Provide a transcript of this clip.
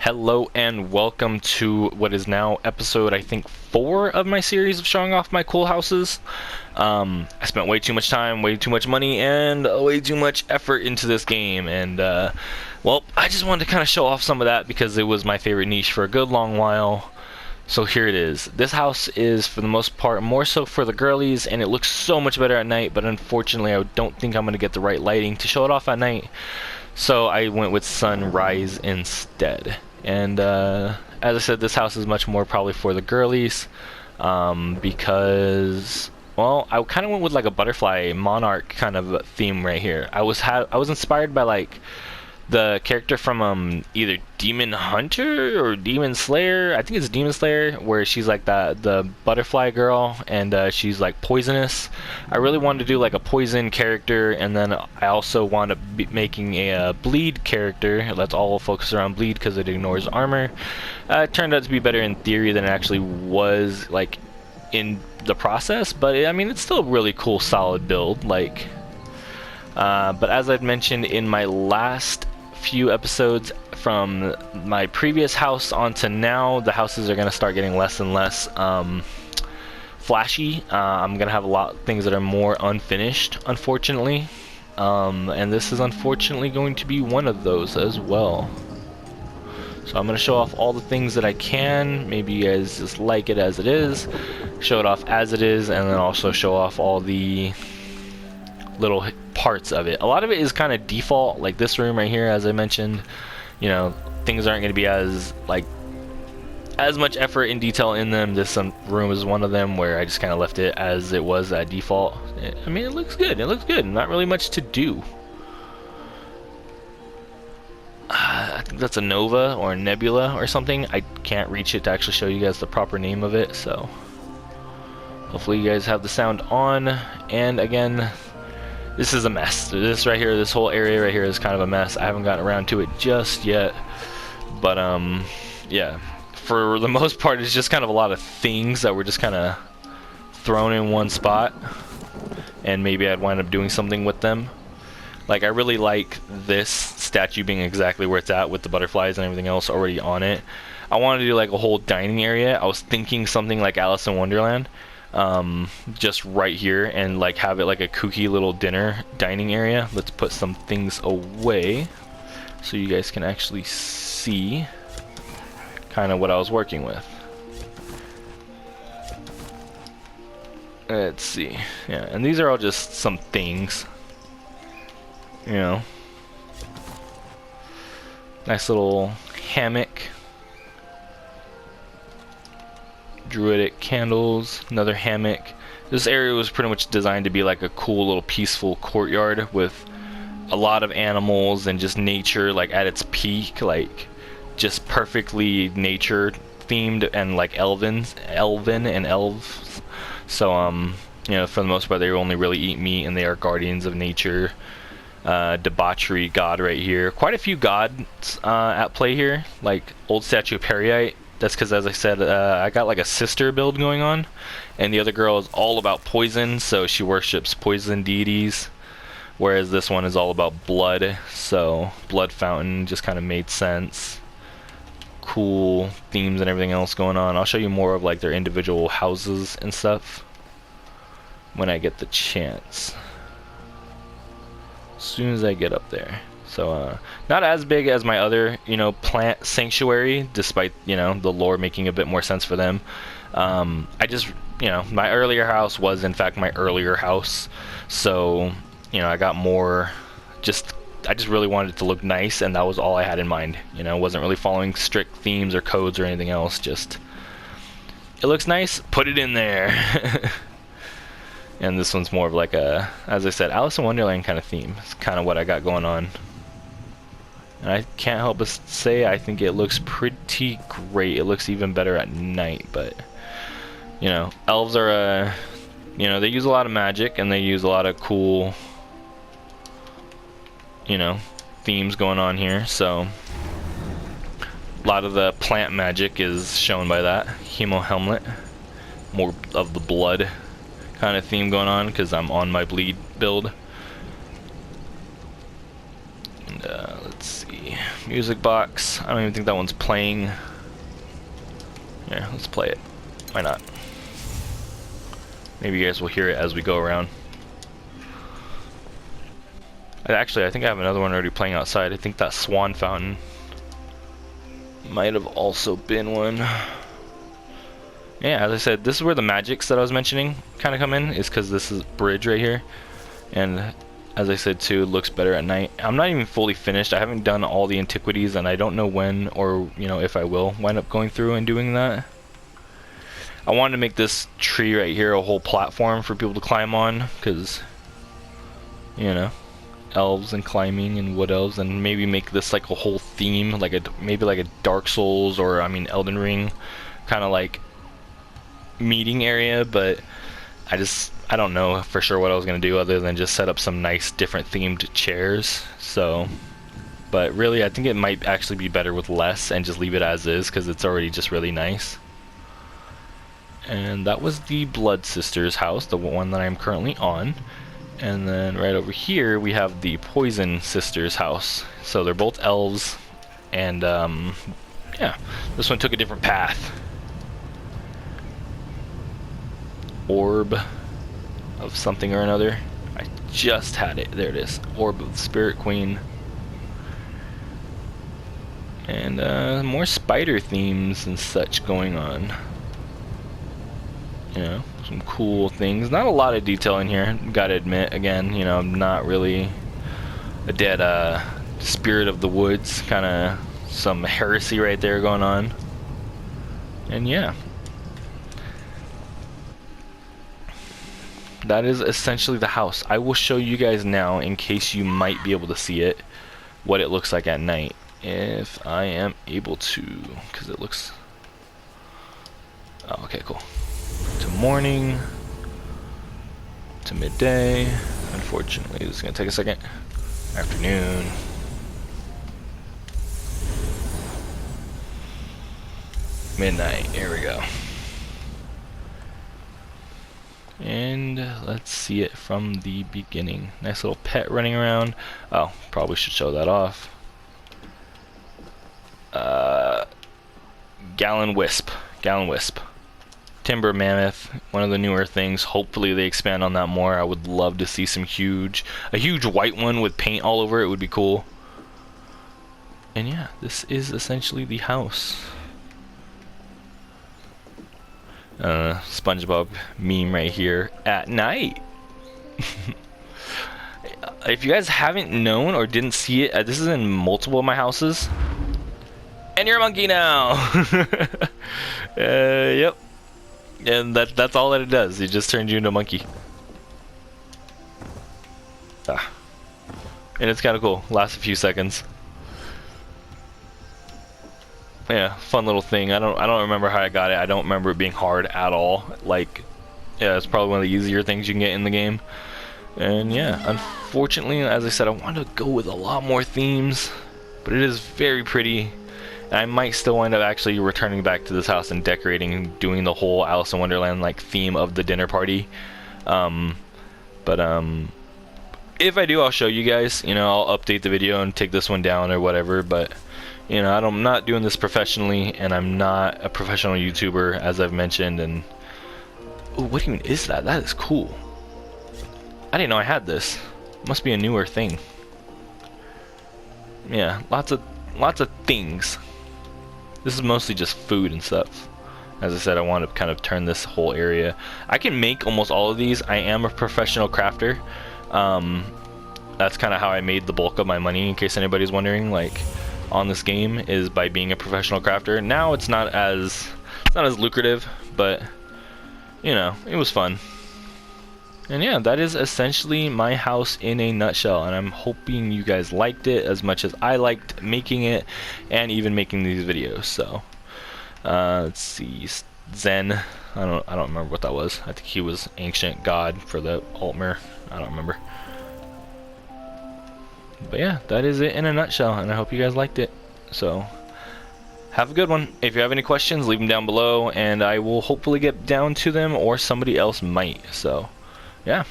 Hello and welcome to what is now episode, I think, 4 of my series of showing off my cool houses. I spent way too much time, way too much money, and way too much effort into this game, and well, I just wanted to kind of show off some of that because it was my favorite niche for a good long while. So here it is. This house is, for the most part, more so for the girlies, and it looks so much better at night, but unfortunately I don't think I'm going to get the right lighting to show it off at night. So I went with sunrise instead. And as I said, this house is much more probably for the girlies because, well, I kind of went with like a butterfly monarch kind of theme right here. I was inspired by like the character from either Demon Hunter or Demon Slayer. I think it's Demon Slayer, where she's like the butterfly girl, and she's like poisonous. I really wanted to do like a poison character, and then I also wound up making a bleed character. Let's all focus around bleed because it ignores armor. It turned out to be better in theory than it actually was like in the process, but I mean it's still a really cool solid build. Like but as I've mentioned in my last few episodes, from my previous house onto now, the houses are going to start getting less and less flashy. I'm going to have a lot of things that are more unfinished, unfortunately, and this is unfortunately going to be one of those as well. So I'm going to show off all the things that I can. Maybe you guys just like it as it is, show it off as it is, and then also show off all the little parts of it. A lot of it is kind of default, like this room right here, as I mentioned. You know, things aren't going to be as much effort in detail in them. This room is one of them where I just kind of left it as it was at default. I mean, it looks good. It looks good. Not really much to do. I think that's a nova or a nebula or something. I can't reach it to actually show you guys the proper name of it, so hopefully you guys have the sound on. And again, this is a mess. This right here, this whole area right here is kind of a mess. I haven't gotten around to it just yet. But, yeah. For the most part, it's just kind of a lot of things that were just kind of thrown in one spot. And maybe I'd wind up doing something with them. Like, I really like this statue being exactly where it's at with the butterflies and everything else already on it. I wanted to do, like, a whole dining area. I was thinking something like Alice in Wonderland. Just right here, and like have it like a kooky little dining area. Let's put some things away so you guys can actually see kind of what I was working with. Let's see. Yeah, and these are all just some things, you know. Nice little hammock. Druidic candles, another hammock. This area was pretty much designed to be like a cool little peaceful courtyard with a lot of animals and just nature like at its peak, like just perfectly nature themed and like elven and elves. So you know, for the most part they only really eat meat, and they are guardians of nature. Debauchery god right here. Quite a few gods at play here, like old statue of Periite. That's because, as I said, I got like a sister build going on, and the other girl is all about poison, so she worships poison deities, whereas this one is all about blood, so blood fountain just kind of made sense. Cool themes and everything else going on. I'll show you more of like their individual houses and stuff when I get the chance, as soon as I get up there. So, not as big as my other, you know, plant sanctuary, despite, you know, the lore making a bit more sense for them. I just, you know, my earlier house was, in fact, my earlier house. So, you know, I got more, I just really wanted it to look nice, and that was all I had in mind. You know, wasn't really following strict themes or codes or anything else. Just, it looks nice, put it in there. And this one's more of like a, as I said, Alice in Wonderland kind of theme. It's kind of what I got going on. And I can't help but say I think it looks pretty great. It looks even better at night, but you know, elves are you know, they use a lot of magic, and they use a lot of cool, you know, themes going on here. So a lot of the plant magic is shown by that. Hemo helmet, more of the blood kind of theme going on because I'm on my bleed build. And let's see, music box. I don't even think that one's playing. Yeah, let's play it. Why not? Maybe you guys will hear it as we go around. Actually, I think I have another one already playing outside. I think that swan fountain might have also been one. Yeah, as I said, this is where the magics that I was mentioning kind of come in, is because this is bridge right here. And as I said too, it looks better at night. I'm not even fully finished. I haven't done all the antiquities, and I don't know when or, you know, if I will wind up going through and doing that. I wanted to make this tree right here a whole platform for people to climb on, because, you know, elves and climbing and wood elves, and maybe make this like a whole theme, like maybe like a Dark Souls or, I mean, Elden Ring kind of like meeting area. But I don't know for sure what I was gonna do other than just set up some nice different themed chairs. So, but really I think it might actually be better with less and just leave it as is, because it's already just really nice. And that was the Blood Sisters house, the one that I'm currently on. And then right over here we have the Poison Sisters house. So they're both elves, and yeah, this one took a different path. Orb of something or another. I just had it. There it is. Orb of the Spirit Queen. And more spider themes and such going on. You know, some cool things. Not a lot of detail in here, gotta admit. Again, you know, I'm not really a dead spirit of the woods. Kind of some heresy right there going on. And yeah, that is essentially the house. I will show you guys now, in case you might be able to see it, what it looks like at night, if I am able to, because it looks... Oh, okay, cool. To morning, to midday. Unfortunately, this is gonna take a second. Afternoon. Midnight. Here we go. And let's see it from the beginning. Nice little pet running around. Oh, probably should show that off. Gallon Wisp. Timber Mammoth, one of the newer things. Hopefully they expand on that more. I would love to see a huge white one with paint all over it. Would be cool. And yeah, this is essentially the house. SpongeBob meme right here at night. If you guys haven't known or didn't see it, this is in multiple of my houses. And you're a monkey now. Yep. And that's all that it does. It just turns you into a monkey. And it's kind of cool. Lasts a few seconds. Yeah, fun little thing. I don't remember how I got it. I don't remember it being hard at all. Like, yeah, it's probably one of the easier things you can get in the game. And yeah, unfortunately, as I said, I want to go with a lot more themes, but it is very pretty. And I might still wind up actually returning back to this house and decorating and doing the whole Alice in Wonderland like theme of the dinner party. If I do, I'll show you guys. You know, I'll update the video and take this one down or whatever. But you know, I'm not doing this professionally, and I'm not a professional YouTuber, as I've mentioned. And ooh, what even is that? That is cool. I didn't know I had this. Must be a newer thing. Yeah, lots of things. This is mostly just food and stuff. As I said, I want to kind of turn this whole area. I can make almost all of these. I am a professional crafter. That's kind of how I made the bulk of my money, in case anybody's wondering, like, on this game, is by being a professional crafter. Now it's not as lucrative, but you know, it was fun. And yeah, that is essentially my house in a nutshell, and I'm hoping you guys liked it as much as I liked making it and even making these videos. So let's see, Zen, I don't remember what that was. I think he was ancient god for the Altmer. I don't remember. But yeah, that is it in a nutshell, and I hope you guys liked it. So have a good one. If you have any questions, leave them down below, and I will hopefully get down to them, or somebody else might. So yeah.